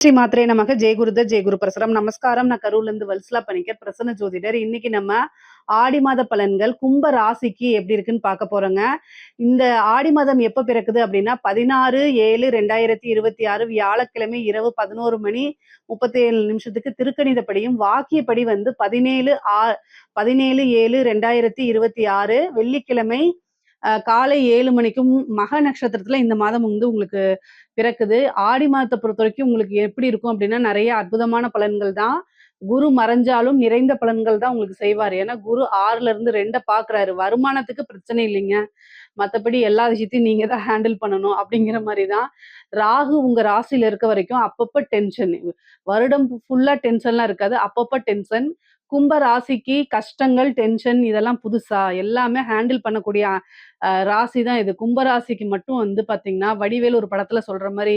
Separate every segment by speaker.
Speaker 1: ஸ்ரீ மாத்திரை நமக்கு ஜெயகுருத ஜெயகுரு பிரசரம் நமஸ்காரம். நான் கரூர்ல இருந்து வல்சலா பணிக்கர் பிரசன்ன ஜோதிடர். இன்னைக்கு நம்ம ஆடி மாத பலன்கள் கும்ப ராசிக்கு எப்படி இருக்குன்னு பார்க்க போறோங்க. இந்த ஆடி மாதம் எப்ப பிறக்குது அப்படின்னா 16/7/2026 வியாழக்கிழமை இரவு 11 மணி 37 நிமிஷத்துக்கு திருக்கணிதப்படியும் வாக்கியப்படி வந்து 17/7/2026 வெள்ளிக்கிழமை காலை 7 மணிக்கும் மக நட்சத்திரத்துல இந்த மாதம் வந்து உங்களுக்கு பிறக்குது. ஆடி மாதத்தை பொறுத்த வரைக்கும் உங்களுக்கு எப்படி இருக்கும் அப்படின்னா நிறைய அற்புதமான பலன்கள் தான். குரு மறைஞ்சாலும் நிறைந்த பலன்கள் தான் உங்களுக்கு செய்வார். ஏன்னா குரு 6ல இருந்து 2 பாக்குறாரு. வருமானத்துக்கு பிரச்சனை இல்லைங்க, மற்றபடி எல்லா விஷயத்தையும் நீங்க தான் ஹேண்டில் பண்ணணும் அப்படிங்கிற மாதிரி தான். ராகு உங்க ராசியில இருக்க வரைக்கும் அப்பப்ப டென்ஷன், வருடம் ஃபுல்லா டென்ஷன்லாம் இருக்காது, அப்பப்ப டென்ஷன். கும்ப ராசிக்கு கஷ்டங்கள் டென்ஷன் இதெல்லாம் புதுசா எல்லாமே ஹேண்டில் பண்ணக்கூடிய ராசி தான் இது. கும்ப ராசிக்கு மட்டும் வந்து பாத்தீங்கன்னா வடிவேலு ஒரு படத்துல சொல்ற மாதிரி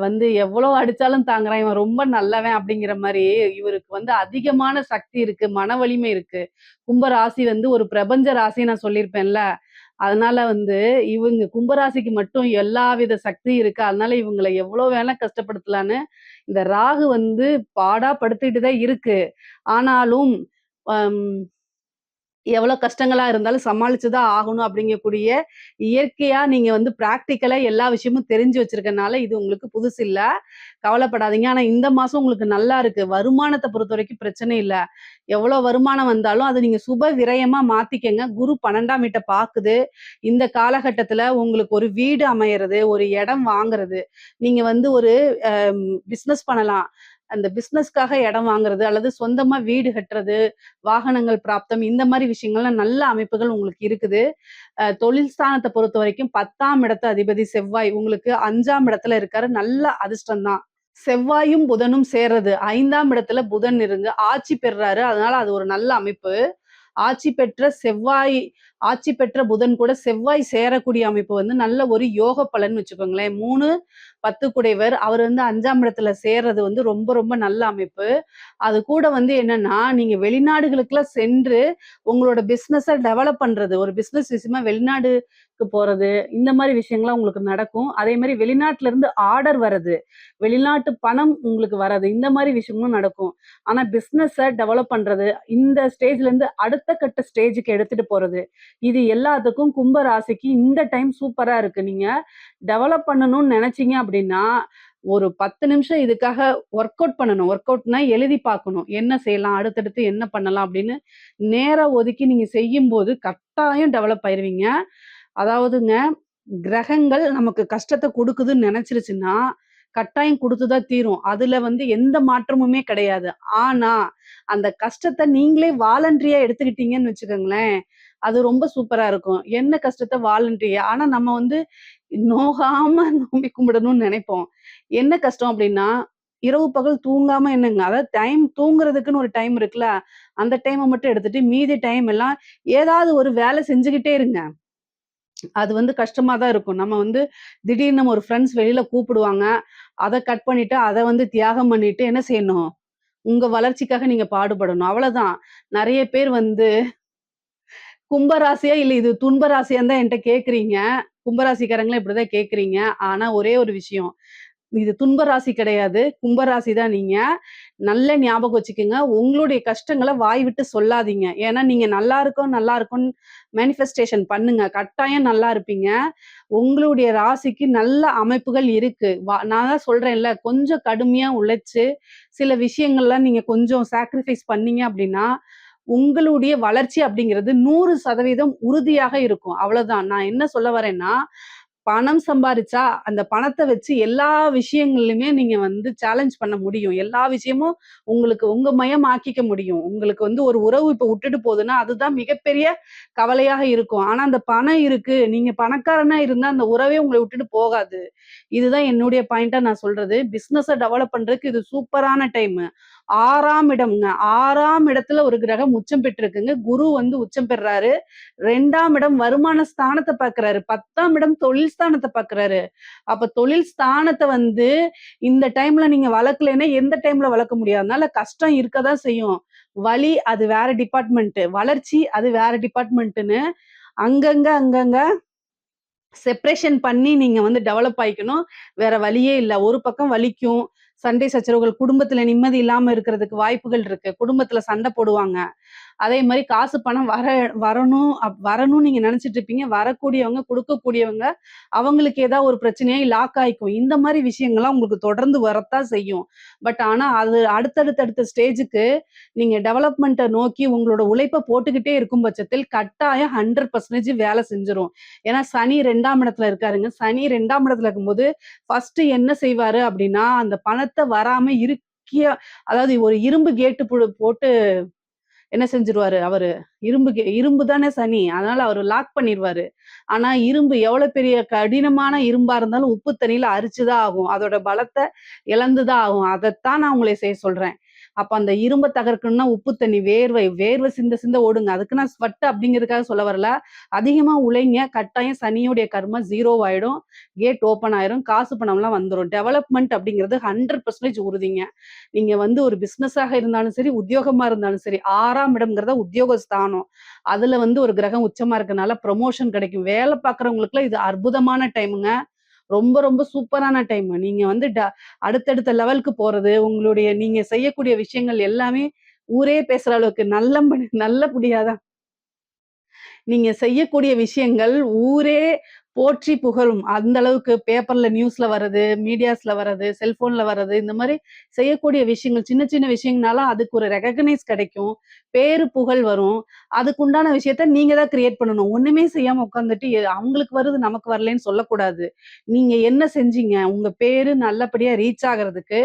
Speaker 1: வந்து எவ்வளவு அடிச்சாலும் தாங்குறான், இவன் ரொம்ப நல்லவன் அப்படிங்கிற மாதிரி இவருக்கு வந்து அதிகமான சக்தி இருக்கு, மன வலிமை இருக்கு. கும்ப ராசி வந்து ஒரு பிரபஞ்ச ராசி நான் சொல்லியிருப்பேன்ல. அதனால வந்து இவங்க கும்பராசிக்கு மட்டும் எல்லா வித சக்தியும் இருக்கு. அதனால இவங்களை எவ்வளவு வேணா கஷ்டப்படுத்தலான்னு இந்த ராகு வந்து பாடா படுத்திட்டு தான் இருக்கு. ஆனாலும் எவ்வளோ கஷ்டங்களா இருந்தாலும் சமாளிச்சு தான் ஆகணும் அப்படிங்கக்கூடிய இயற்கையா நீங்க வந்து பிராக்டிக்கலா எல்லா விஷயமும் தெரிஞ்சு வச்சிருக்கனால இது உங்களுக்கு புதுசு இல்ல. கவலைப்படாதீங்க. ஆனா இந்த மாசம் உங்களுக்கு நல்லா இருக்கு. வருமானத்தை பொறுத்த வரைக்கும் பிரச்சனை இல்ல. எவ்வளவு வருமானம் வந்தாலும் அது நீங்க சுப விரயமா மாத்திக்கங்க. குரு 12ஆம் வீட்டை பாக்குது. இந்த காலகட்டத்துல உங்களுக்கு ஒரு வீடு அமையறது, ஒரு இடம் வாங்குறது, நீங்க வந்து ஒரு பிசினஸ் பண்ணலாம். அந்த பிசினஸ்க்காக இடம் வாங்குறது அல்லது சொந்தமா வீடு கட்டுறது, வாகனங்கள் பிராப்தம், இந்த மாதிரி விஷயங்கள்லாம் நல்ல அமைப்புகள் உங்களுக்கு இருக்குது. தொழில் ஸ்தானத்தை பொறுத்த வரைக்கும் 10ஆம் இடத்து அதிபதி செவ்வாய் உங்களுக்கு 5ஆம் இடத்துல இருக்காரு. நல்ல அதிர்ஷ்டம் தான். செவ்வாயும் புதனும் சேர்றது 5ஆம் இடத்துல புதன் இருந்து ஆட்சி பெறுறாரு. அதனால அது ஒரு நல்ல அமைப்பு. ஆட்சி பெற்ற புதன் கூட செவ்வாய் சேரக்கூடிய அமைப்பு வந்து நல்ல ஒரு யோக பலன் வச்சுக்கோங்களேன். 3 10 குடைவர் அவர் வந்து 5ஆம் இடத்துல சேர்றது வந்து ரொம்ப ரொம்ப நல்ல அமைப்பு. அது கூட வந்து என்னன்னா நீங்க வெளிநாடுகளுக்குலாம் சென்று உங்களோட பிசினஸை டெவலப் பண்றது, ஒரு பிசினஸ் விஷயமா வெளிநாடுக்கு போறது, இந்த மாதிரி விஷயங்கள்லாம் உங்களுக்கு நடக்கும். அதே மாதிரி வெளிநாட்டுல இருந்து ஆர்டர் வர்றது, வெளிநாட்டு பணம் உங்களுக்கு வர்றது, இந்த மாதிரி விஷயங்களும் நடக்கும். ஆனா பிசினஸை டெவலப் பண்றது, இந்த ஸ்டேஜ்ல இருந்து அடுத்த கட்ட ஸ்டேஜுக்கு எடுத்துட்டு போறது, இது எல்லாத்துக்கும் கும்ப ராசிக்கு இந்த டைம் சூப்பரா இருக்கு. நீங்க டெவலப் பண்ணணும்னு நினைச்சீங்க அப்படின்னா ஒரு 10 நிமிஷம் இதுக்காக ஒர்க் அவுட் பண்ணணும். ஒர்க் அவுட்னா எழுதி பார்க்கணும், என்ன செய்யலாம், அடுத்தடுத்து என்ன பண்ணலாம் அப்படின்னு நேரம் ஒதுக்கி நீங்க செய்யும் போது கட்டாயம் டெவலப் ஆயிருவீங்க. அதாவதுங்க, கிரகங்கள் நமக்கு கஷ்டத்தை கொடுக்குதுன்னு நினைச்சிருச்சுன்னா கட்டாயம் கொடுத்துதான் தீரும். அதுல வந்து எந்த மாற்றமுமே கிடையாது. ஆனா அந்த கஷ்டத்தை நீங்களே வாலண்டரியா எடுத்துக்கிட்டீங்கன்னு வச்சுக்கோங்களேன், அது ரொம்ப சூப்பரா இருக்கும். என்ன கஷ்டத்தை வாலண்டரியா, ஆனா நம்ம வந்து நோகாம நோம்பி கும்பிடணும்னு நினைப்போம். என்ன கஷ்டம் அப்படின்னா, இரவு பகல் தூங்காம என்னங்க, அதாவது டைம் தூங்குறதுக்குன்னு ஒரு டைம் இருக்குல்ல, அந்த டைமை மட்டும் எடுத்துட்டு மீதி டைம் எல்லாம் ஏதாவது ஒரு வேலை செஞ்சுக்கிட்டே இருங்க. அது வந்து கஷ்டமா தான் இருக்கும். நம்ம வந்து திடீர்னு நம்ம ஒரு ஃப்ரெண்ட்ஸ் வெளியில கூப்பிடுவாங்க. அத கட் பண்ணிட்டு, அத வந்து தியாகம் பண்ணிட்டு என்ன செய்யணும்? உங்க வளர்ச்சிக்காக நீங்க பாடுபடணும். அவ்வளதான். நெறைய பேர் வந்து கும்ப ராசியா இல்ல இது துன்ப ராசியான்னு தான் என்ட்ட கேட்கிறீங்க. கும்பராசிக்காரங்களும் இப்படிதான் கேட்கிறீங்க. ஆனா ஒரே ஒரு விஷயம், இது துன்ப ராசி கிடையாது. கும்பராசி தான் நீங்க. நல்ல ஞாபகம் வச்சுக்கோங்க. உங்களுடைய கஷ்டங்கள வாய் விட்டு சொல்லாதீங்க. ஏன்னா நீங்க நல்லா இருக்கோம், நல்லா இருக்கோம்ன்னு மேனிஃபெஸ்டேஷன் பண்ணுங்க. கட்டாயம் நல்லா இருப்பீங்க. உங்களுடைய ராசிக்கு நல்ல அமைப்புகள் இருக்கு. நான் தான் சொல்றேன்ல, கொஞ்சம் கடுமையா உழைச்சு சில விஷயங்கள்லாம் நீங்க கொஞ்சம் சாக்ரிஃபைஸ் பண்ணீங்க அப்படின்னா, உங்களுடைய வளர்ச்சி அப்படிங்கிறது 100% உறுதியாக இருக்கும். அவ்வளவுதான். நான் என்ன சொல்ல வரேன்னா, பணம் சம்பாரிச்சா அந்த பணத்தை வச்சு எல்லா விஷயங்கள்லயுமே நீங்க வந்து சேலஞ்ச் பண்ண முடியும். எல்லா விஷயமும் உங்களுக்கு உங்க மயம் ஆக்கிக்க முடியும். உங்களுக்கு வந்து ஒரு உறவு இப்ப விட்டுட்டு போகுதுன்னா அதுதான் மிகப்பெரிய கவலையாக இருக்கும். ஆனா அந்த பணம் இருக்கு, நீங்க பணக்காரனா இருந்தா அந்த உறவே உங்களை விட்டுட்டு போகாது. இதுதான் என்னுடைய பாயிண்டா நான் சொல்றது. பிசினஸை டெவலப் பண்றதுக்கு இது சூப்பரான டைம். 6ஆம் இடம்ங்க. 6ஆம் இடத்துல ஒரு கிரகம் உச்சம் பெற்றிருக்குங்க. குரு வந்து உச்சம் பெறுறாரு. 2ஆம் இடம் வருமான ஸ்தானத்தை பார்க்கிறாரு. 10ஆம் இடம் தொழில் ஸ்தானத்தை பார்க்கிறாரு. அப்ப தொழில் ஸ்தானத்தை வந்து இந்த டைம்ல நீங்க வளர்க்கலைன்னா எந்த டைம்ல வளர்க்க முடியாது. அதனால கஷ்டம் இருக்கதான் செய்யும். வலி அது வேற டிபார்ட்மெண்ட், வளர்ச்சி அது வேற டிபார்ட்மெண்ட்னு அங்கங்க செப்பரேஷன் பண்ணி நீங்க வந்து டெவலப் ஆயிக்கணும். வேற வழியே இல்ல. ஒரு பக்கம் வலிக்கும். சண்டை சச்சரவுகள் குடும்பத்துல நிம்மதி இல்லாம இருக்கிறதுக்கு வாய்ப்புகள் இருக்கு. குடும்பத்துல சண்டை போடுவாங்க. அதே மாரி காசு பணம் வரணும் வரணும்னு நீங்க நெனச்சுட்டு இருப்பீங்க. வரக்கூடியவங்க, குடுக்கக்கூடியவங்க, அவங்களுக்கு ஏதாவது ஒரு பிரச்சனையாயி லாக் ஆயிக்கும். இந்த மாரி விஷயங்கள்லாம் உங்களுக்கு தொடர்ந்து வரத்தான் செய்யும். ஆனா அது அடுத்தடுத்த ஸ்டேஜுக்கு நீங்க டெவலப்மெண்ட்ட நோக்கி உங்களோட உழைப்ப போட்டுக்கிட்டே இருக்கும் பட்சத்தில் கட்டாயம் 100% வேலை செஞ்சுரும். ஏன்னா சனி 2ஆம் இடத்துல இருக்காருங்க. சனி 2ஆம் இடத்துல இருக்கும்போது, ஃபர்ஸ்ட்டு என்ன செய்வாரு அப்டின்னா, அந்த பணத்த வராம அதாவது ஒரு இரும்பு கேட்டு போட்டு என்ன செஞ்சுருவாரு அவரு, இரும்பு தானே சனி. அதனால அவரு லாக் பண்ணிருவாரு. ஆனா இரும்பு எவ்வளோ பெரிய கடினமான இரும்பா இருந்தாலும் உப்பு தண்ணீல அரிச்சு தான் ஆகும். அதோட பலத்த இழந்து தான் ஆகும். அதத்தான் நான் உங்கள செய்ய சொல்றேன். அப்ப அந்த இரும்ப தகர்க்கணும்னா உப்பு தண்ணி, வேர்வை சிந்த சிந்த ஓடுங்க. அதுக்கு நான் ஸ்வெட் அப்படிங்கிறதுக்காக சொல்ல வரல. அதிகமா உழைங்க. கட்டாயம் சனியுடைய கர்மா 0 ஆயிடும். கேட் ஓப்பன் ஆயிரும். காசு பணம்லாம் வந்துரும். டெவலப்மென்ட் அப்படிங்கிறது 100% உறுதிங்க. நீங்க வந்து ஒரு பிசினஸாக இருந்தாலும் சரி, உத்தியோகமா இருந்தாலும் சரி, 6ஆம் இடம்ங்கிறத உத்தியோக ஸ்தானம். அதுல வந்து ஒரு கிரகம் உச்சமா இருக்கனால ப்ரமோஷன் கிடைக்கும். வேலை பார்க்குறவங்களுக்குலாம் இது அற்புதமான டைமுங்க. ரொம்ப ரொம்ப சூப்பரான டைம். நீங்க வந்து அடுத்தடுத்த லெவலுக்கு போறது, நீங்க செய்யக்கூடிய விஷயங்கள் எல்லாமே ஊரே பேசுற அளவுக்கு நல்லபடியா தான் நீங்க செய்யக்கூடிய விஷயங்கள் ஊரே போற்றி புகழும். அந்த அளவுக்கு பேப்பர்ல நியூஸ்ல வர்றது, மீடியாஸ்ல வர்றது, செல்ஃபோன்ல வர்றது, இந்த மாரி செய்யக்கூடிய விஷயங்கள் சின்ன சின்ன விஷயங்கனால அதுக்கு ஒரு ரெகக்னைஸ் கிடைக்கும். பேரு, புகழ் வரும். அதுக்குண்டான விஷயத்த நீங்க தான் கிரியேட் பண்ணணும். ஒண்ணுமே செய்யாம உட்கார்ந்துட்டு அவங்களுக்கு வருது நமக்கு வரலைன்னு சொல்லக்கூடாது. நீங்க என்ன செஞ்சீங்க? உங்க பேரு நல்லபடியா ரீச் ஆகுறதுக்கு,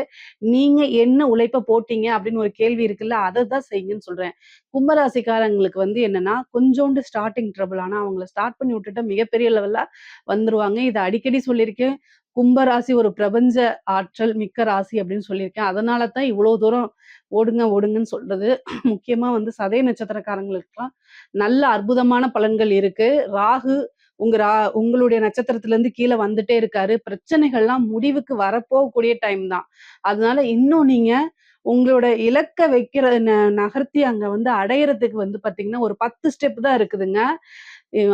Speaker 1: நீங்க என்ன உழைப்ப போட்டீங்க? அப்படின்னு ஒரு கேள்வி இருக்குல்ல, அத தான் செய்யுங்கன்னு சொல்றேன். கும்பராசிக்காரங்களுக்கு வந்து என்னன்னா, கொஞ்சோண்டு ஸ்டார்ட்டிங் ட்ரபிள். ஆனா அவங்கள ஸ்டார்ட் பண்ணி விட்டுட்டா மிகப்பெரிய லெவல்ல வந்துருவாங்க. இத அடிக்கடி சொல்லியிருக்கேன். கும்பராசி ஒரு பிரபஞ்ச ஆற்றல் மிக்க ராசி அப்படின்னு சொல்லியிருக்கேன். அதனால தான் இவ்வளோ தூரம் ஓடுங்கன்னு சொல்றது. முக்கியமா வந்து சதய நட்சத்திரக்காரங்களுக்குலாம் நல்ல அற்புதமான பலன்கள் இருக்கு. ராகு உங்களுடைய நட்சத்திரத்திலருந்து கீழ வந்துட்டே இருக்காரு. பிரச்சனைகள்லாம் முடிவுக்கு வரப்போகக்கூடிய டைம் தான். அதனால இன்னும் நீங்க உங்களோட இலக்க வைக்கிற நகர்த்தி அங்க வந்து அடையறதுக்கு வந்து பார்த்தீங்கன்னா, ஒரு 10 ஸ்டெப் தான் இருக்குதுங்க.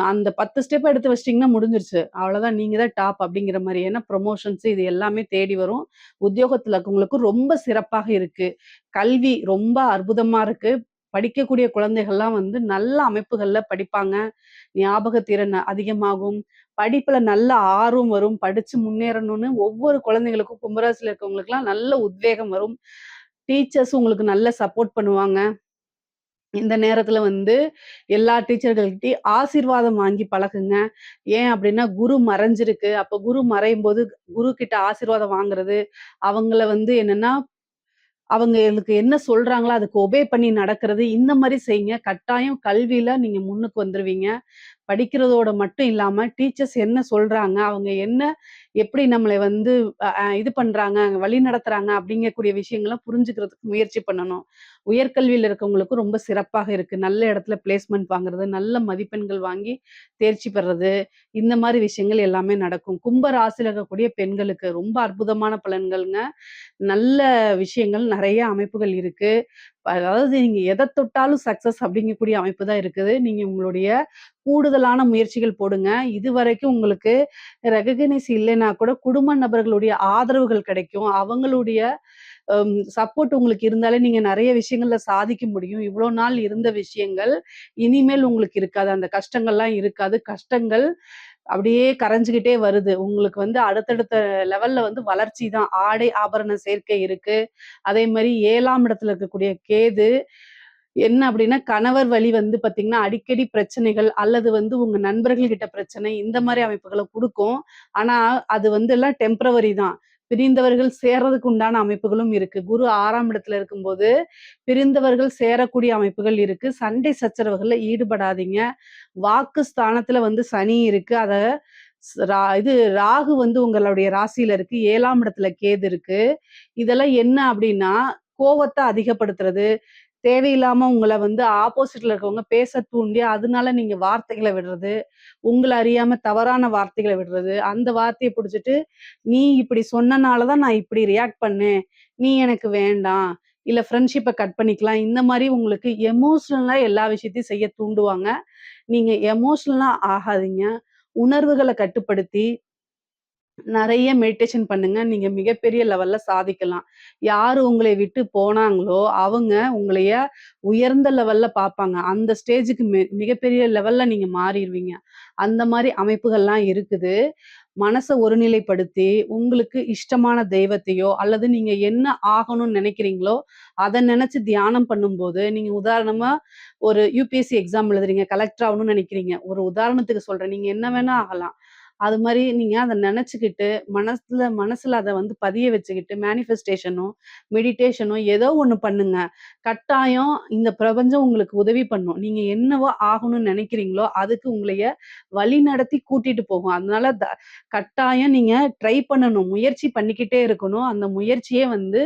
Speaker 1: அந்த 10 ஸ்டெப் எடுத்து வச்சுட்டீங்கன்னா முடிஞ்சிருச்சு. அவ்வளோதான் நீங்க தான் டாப் அப்படிங்கிற மாரி. ஏன்னா ப்ரமோஷன்ஸ் இது எல்லாமே தேடி வரும். உத்தியோகத்துல இருக்கவங்களுக்கும் ரொம்ப சிறப்பாக இருக்கு. கல்வி ரொம்ப அற்புதமா இருக்கு. படிக்கக்கூடிய குழந்தைகள்லாம் வந்து நல்ல அமைப்புகள்ல படிப்பாங்க. ஞாபக திறன் அதிகமாகும். படிப்புல நல்ல ஆர்வம் வரும். படிச்சு முன்னேறணும்னு ஒவ்வொரு குழந்தைகளுக்கும் கும்பராசில இருக்கவங்களுக்கெல்லாம் நல்ல உத்வேகம் வரும். டீச்சர்ஸ் உங்களுக்கு நல்ல சப்போர்ட் பண்ணுவாங்க. இந்த நேரத்துல வந்து எல்லா டீச்சர்கள்கிட்டயும் ஆசீர்வாதம் வாங்கி பழகுங்க. ஏன் அப்டின்னா, குரு மறைஞ்சிருக்கு. அப்ப குரு மறையும்போது குரு கிட்ட ஆசீர்வாதம் வாங்குறது, அவங்கள வந்து என்னன்னா, அவங்களுக்கு என்ன சொல்றாங்களோ அதுக்கு ஒபே பண்ணி நடக்கிறது, இந்த மாரி செய்யுங்க. கட்டாயம் கல்வியில நீங்க முன்னுக்கு வந்துருவீங்க. படிக்கிறதோட மட்டும் இல்லாம, டீச்சர்ஸ் என்ன சொல்றாங்க, அவங்க எப்படி நம்மள வந்து அ அ இது பண்றாங்க, வழி நடத்துறாங்க அப்படிங்கக்கூடிய விஷயங்கள புரிஞ்சுக்கிறதுக்கு முயற்சி பண்ணணும். உயர்கல்வியில இருக்கவங்களுக்கும் ரொம்ப சிறப்பாக இருக்கு. நல்ல இடத்துல பிளேஸ்மென்ட் வாங்குறது, நல்ல மதிப்பெண்கள் வாங்கி தேர்ச்சி பெறது, இந்த மாரி விஷயங்கள் எல்லாமே நடக்கும். கும்ப ராசியில இருக்கக்கூடிய பெண்களுக்கு ரொம்ப அற்புதமான பலன்கள்ங்க. நல்ல விஷயங்கள் நெறைய அமைப்புகள் இருக்கு. அதாவது நீங்க எத தொட்டாலும் சக்சஸ் அப்படிங்கக்கூடிய அமைப்பு தான் இருக்குது. நீங்க உங்களுடைய கூடுதலான முயற்சிகள் போடுங்க. இதுவரைக்கும் உங்களுக்கு ரெகக்னைஸ் இல்லைன்னா கூட குடும்ப நபர்களுடைய ஆதரவுகள் கிடைக்கும். அவங்களுடைய சப்போர்ட் உங்களுக்கு இருந்தாலே நீங்க நெறைய விஷயங்கள்ல சாதிக்க முடியும். இவ்வளோ நாள் இருந்த விஷயங்கள் இனிமேல் உங்களுக்கு இருக்காது. அந்த கஷ்டங்கள்லாம் இருக்காது. கஷ்டங்கள் அப்படியே கரைஞ்சுகிட்டே வருது. உங்களுக்கு வந்து அடுத்தடுத்த லெவல்ல வந்து வளர்ச்சி தான். ஆடை, ஆபரண சேர்க்கை இருக்கு. அதே மாரி 7ஆம் இடத்துல இருக்கக்கூடிய கேது என்ன அப்படின்னா, கணவர் வழி வந்து பார்த்தீங்கன்னா, அடிக்கடி பிரச்சனைகள் அல்லது வந்து உங்க நண்பர்கள் கிட்ட பிரச்சனை, இந்த மாரி அமைப்புகள குடுக்கும். ஆனா, அது வந்து எல்லாம் டெம்பரவரி தான். பிரிந்தவர்கள் சேர்றதுக்கு உண்டான அமைப்புகளும் இருக்கு. குரு 6ஆம் இடத்துல இருக்கும்போது, பிரிந்தவர்கள் சேரக்கூடிய அமைப்புகள் இருக்கு. சண்டை சச்சரவுகள்ல ஈடுபடாதீங்க. வாக்கு ஸ்தானத்துல வந்து சனி இருக்கு. அத ஸ் ரா இது ராகு வந்து உங்களுடைய ராசியில இருக்கு. 7ஆம் இடத்துல கேது இருக்கு. இதெல்லாம் என்ன அப்படின்னா, கோவத்த அதிகப்படுத்துறது, தேவையில்லாம உங்கள வந்து ஆப்போசிட்ல இருக்கவங்க பேச தூண்டி, அதனால நீங்க வார்த்தைகள விடுறது, உங்கள அறியாம தவறான வார்த்தைகள விடுறது, அந்த வார்த்தைய புடிச்சிட்டு, "நீ இப்படி சொன்னனால தான் நான் இப்படி ரியாக்ட் பண்ணேன். நீ எனக்கு வேண்டாம். இல்ல ஃப்ரெண்ட்ஷிப்ப கட் பண்ணிக்கலாம்." இந்த மாரி உங்களுக்கு எமோஷனலா எல்லா விஷயத்தையும் செய்ய தூண்டுவாங்க. நீங்க எமோஷனலா ஆகாதீங்க. உணர்வுகள கட்டுப்படுத்தி நெறைய மெடிடேஷன் பண்ணுங்க. நீங்க மிகப்பெரிய லெவல்ல சாதிக்கலாம். யாரு உங்களை விட்டு போனாங்களோ, அவங்க உங்களைய உயர்ந்த லெவல்ல பார்ப்பாங்க. அந்த ஸ்டேஜுக்கு மிகப்பெரிய லெவல்ல நீங்க மாறிருவீங்க. அந்த மாரி அமைப்புகள்லாம் இருக்குது. மனச ஒருநிலைப்படுத்தி, உங்களுக்கு இஷ்டமான தெய்வத்தையோ, அல்லது நீங்க என்ன ஆகணும்னு நெனைக்கிறீங்களோ, அத நெனச்சு தியானம் பண்ணும்போது, நீங்க உதாரணமா ஒரு யுபிஎஸ்சி எக்ஸாம் எழுதுறீங்க, கலெக்டர் ஆகணும்னு நெனைக்கிறீங்க. ஒரு உதாரணத்துக்கு சொல்றேன். நீங்க என்ன வேணா ஆகலாம். அது மாரி நீங்க அத நெனச்சுக்கிட்டு, மனசுல மனசுல அத வந்து பதிய வச்சுக்கிட்டு, மேனிஃபெஸ்டேஷனோ, மெடிடேஷனோ ஏதோ ஒண்ணு பண்ணுங்க. கட்டாயம் இந்த பிரபஞ்சம் உங்களுக்கு உதவி பண்ணும். நீங்க என்னவோ ஆகணும்னு நெனைக்கிறீங்களோ, அதுக்கு உங்களைய வழிநடத்தி கூட்டிட்டு போகும். அதனால கட்டாயம் நீங்க ட்ரை பண்ணணும். முயற்சி பண்ணிக்கிட்டே இருக்கணும். அந்த முயற்சியே வந்து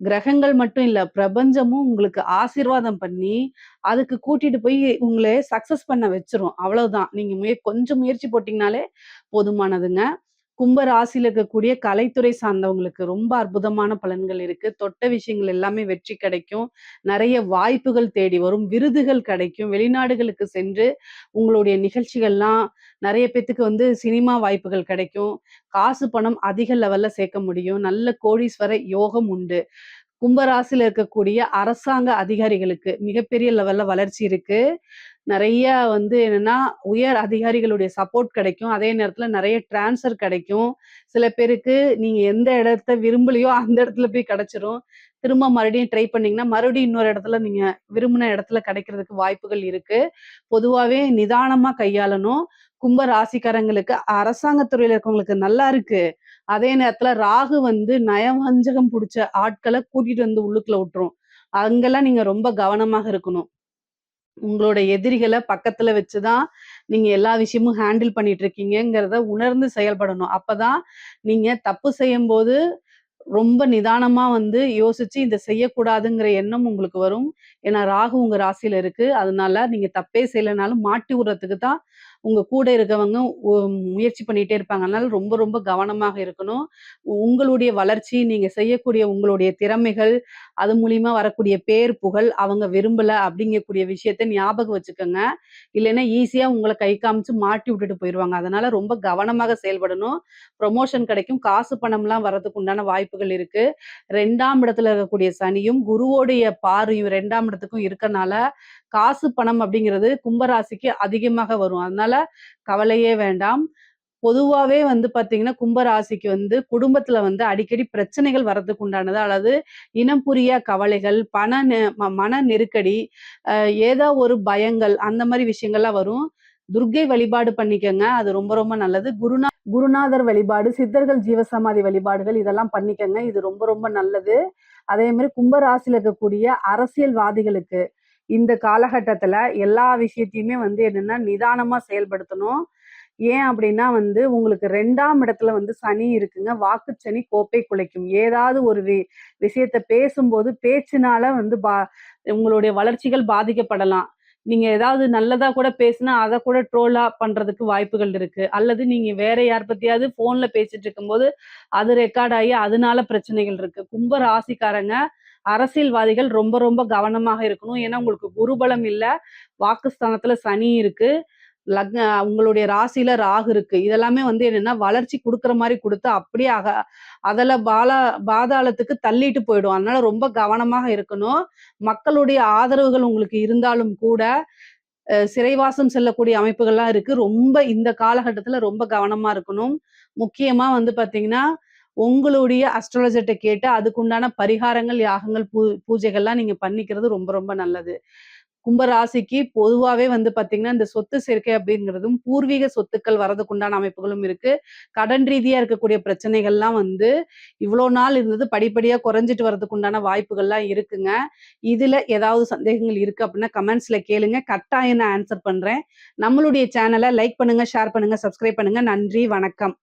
Speaker 1: கிரகங்கள் மட்டும் இல்ல, பிரபஞ்சமும் உங்களுக்கு ஆசீர்வாதம் பண்ணி, அதுக்கு கூட்டிட்டு போய் உங்கள சக்சஸ் பண்ண வச்சுரும். அவ்வளவுதான். நீங்க கொஞ்சம் முயற்சி போட்டீங்கனாலே போதுமானதுங்க. கும்ப ராசியில இருக்கக்கூடிய கலைத்துறை சார்ந்தவங்களுக்கு ரொம்ப அற்புதமான பலன்கள் இருக்கு. தொட்ட விஷயங்கள் எல்லாமே வெற்றி கிடைக்கும். நெறைய வாய்ப்புகள் தேடி வரும். விருதுகள் கிடைக்கும். வெளிநாடுகளுக்கு சென்று உங்களுடைய நிகழ்ச்சிகள்லாம் நெறைய பேத்துக்கு வந்து சினிமா வாய்ப்புகள் கிடைக்கும். காசு, பணம் அதிக லெவல்ல சேர்க்க முடியும். நல்ல கோடீஸ்வர யோகம் உண்டு. கும்பராசியில இருக்கக்கூடிய அரசாங்க அதிகாரிகளுக்கு மிகப்பெரிய லெவல்ல வளர்ச்சி இருக்கு. நெறைய வந்து என்னன்னா, உயர் அதிகாரிகளுடைய சப்போர்ட் கிடைக்கும். அதே நேரத்துல நெறைய ட்ரான்ஸ்ஃபர் கிடைக்கும். சில பேருக்கு நீங்க எந்த இடத்த விரும்பலையோ, அந்த இடத்துல போய் கிடைச்சிரும். திரும்ப மறுபடியும் ட்ரை பண்ணீங்கன்னா, மறுபடியும் இன்னொரு இடத்துல நீங்க விரும்பின இடத்துல கிடைக்கிறதுக்கு வாய்ப்புகள் இருக்கு. பொதுவாவே நிதானமா கையாளணும். கும்ப ராசிக்காரங்களுக்கு அரசாங்கத் துறையில இருக்கவங்களுக்கு நல்லா இருக்கு. அதே நேரத்துல ராகு வந்து நயவஞ்சகம் புடிச்ச ஆட்கள கூட்டிட்டு வந்து உள்ளுக்குள்ள விட்டுரும். அங்கெல்லாம் நீங்க ரொம்ப கவனமாக இருக்கணும். உங்களோட எதிரிகள பக்கத்துல வச்சு தான் நீங்க எல்லா விஷயமும் ஹேண்டில் பண்ணிட்டு இருக்கீங்கங்கிறத உணர்ந்து செயல்படணும். அப்பதான் நீங்க தப்பு செய்யும்போது ரொம்ப நிதானமா வந்து யோசிச்சு இத செய்யக்கூடாதுங்கிற எண்ணம் உங்களுக்கு வரும். ஏன்னா ராகு உங்க ராசியில இருக்கு. அதனால நீங்க தப்பே செய்யலனாலும் மாட்டி விடுறதுக்கு தான் உங்க கூட இருக்கவங்க முயற்சி பண்ணிட்டே இருப்பாங்க. அதனால ரொம்ப ரொம்ப கவனமாக இருக்கணும். உங்களுடைய வளர்ச்சி, நீங்க செய்யக்கூடிய உங்களுடைய திறமைகள், அது மூலியமா வரக்கூடிய பேர், புகழ் அவங்க விரும்பல அப்படிங்கக்கூடிய விஷயத்த ஞாபகம் வச்சுக்கங்க. இல்லைன்னா ஈஸியா உங்கள கை காமிச்சு மாட்டி விட்டுட்டு போயிருவாங்க. அதனால ரொம்ப கவனமாக செயல்படணும். ப்ரமோஷன் கிடைக்கும். காசு, பணம்லாம் வரதுக்கு உண்டான வாய்ப்புகள் இருக்கு. 2ஆம் இடத்துல இருக்கக்கூடிய சனியும், குருவோடைய பார்வையும் 2ஆம் இடத்துக்கும் இருக்கனால, காசு, பணம் அப்படிங்கிறது கும்பராசிக்கு அதிகமாக வரும். அதனால கவலையே வேண்டாம். பொதுவாவே வந்து பார்த்தீங்கன்னா, கும்ப ராசிக்கு வந்து குடும்பத்துல வந்து அடிக்கடி பிரச்சனைகள் வர்றதுக்கு உண்டானது. அல்லது இனம் புரியா கவலைகள், பண மன நெருக்கடி, அ ஏதோ ஒரு பயங்கள் அந்த மாரி விஷயங்கள்லாம் வரும். துர்க்கை வழிபாடு பண்ணிக்கங்க. அது ரொம்ப ரொம்ப நல்லது. குருநாதர் வழிபாடு, சித்தர்கள் ஜீவசமாதி வழிபாடுகள் இதெல்லாம் பண்ணிக்கங்க. இது ரொம்ப ரொம்ப நல்லது. அதே மாரி கும்ப ராசியில இருக்கக்கூடிய அரசியல்வாதிகளுக்கு இந்த காலகட்டத்துல எல்லா விஷயத்தையுமே வந்து என்னன்னா நிதானமா செயல்படுத்தணும். ஏன் அப்படின்னா வந்து உங்களுக்கு 2ஆம் இடத்துல வந்து சனி இருக்குங்க. வாக்குச்சனி கோப்பை குலைக்கும். ஏதாவது ஒரு விஷயத்த பேசும்போது பேச்சினால வந்து உங்களுடைய வளர்ச்சிகள் பாதிக்கப்படலாம். நீங்க ஏதாவது நல்லதா கூட பேசினா, அத கூட ட்ரோலா பண்றதுக்கு வாய்ப்புகள் இருக்கு. அல்லது நீங்க வேற யார் பத்தியாவது ஃபோன்ல பேசிட்டு இருக்கும்போது, அது ரெக்கார்ட் ஆகி அதனால பிரச்சனைகள் இருக்கு. கும்ப ராசிக்காரங்க, அரசியல்வாதிகள் ரொம்ப ரொம்ப கவனமாக இருக்கணும். ஏன்னா உங்களுக்கு குருபலம் இல்ல. வாக்குஸ்தானத்துல சனி இருக்கு. உங்களுடைய ராசியில ராகு இருக்கு. இதெல்லாமே வந்து என்னன்னா, வளர்ச்சி குடுக்குற மாரி குடுத்து, அப்படியே அதல பாதாளத்துக்கு தள்ளிட்டு போயிடும். அதனால ரொம்ப கவனமாக இருக்கணும். மக்களுடைய ஆதரவுகள் உங்களுக்கு இருந்தாலும் கூட, சிறைவாசம் செல்லக்கூடிய அமைப்புகள்லாம் இருக்கு. ரொம்ப இந்த காலகட்டத்துல ரொம்ப கவனமா இருக்கணும். முக்கியமா வந்து பாத்தீங்கன்னா, உங்களுடைய அஸ்ட்ராலஜர்ட்ட கேட்டு அதுக்குண்டான பரிகாரங்கள், யாகங்கள், பூஜைகள்லாம் நீங்க பண்ணிக்கிறது ரொம்ப ரொம்ப நல்லது. கும்ப ராசிக்கு பொதுவாவே வந்து பாத்தீங்கன்னா, இந்த சொத்து சேர்க்கை அப்படிங்கிறதும், பூர்வீக சொத்துக்கள் வரதுக்கு உண்டான அமைப்புகளும் இருக்கு. கடன் ரீதியா இருக்கக்கூடிய பிரச்சனைகள்லாம் வந்து இவ்வளோ நாள் இருந்தது படிப்படியா குறைஞ்சிட்டு வரதுக்கு உண்டான வாய்ப்புகள்லாம் இருக்குங்க. இதுல ஏதாவது சந்தேகங்கள் இருக்கு அப்படின்னா கமெண்ட்ஸ்ல கேளுங்க. கட்டாயம் நான் ஆன்சர் பண்றேன். நம்மளுடைய சேனல லைக் பண்ணுங்க, ஷேர் பண்ணுங்க, சப்ஸ்கிரைப் பண்ணுங்க. நன்றி, வணக்கம்.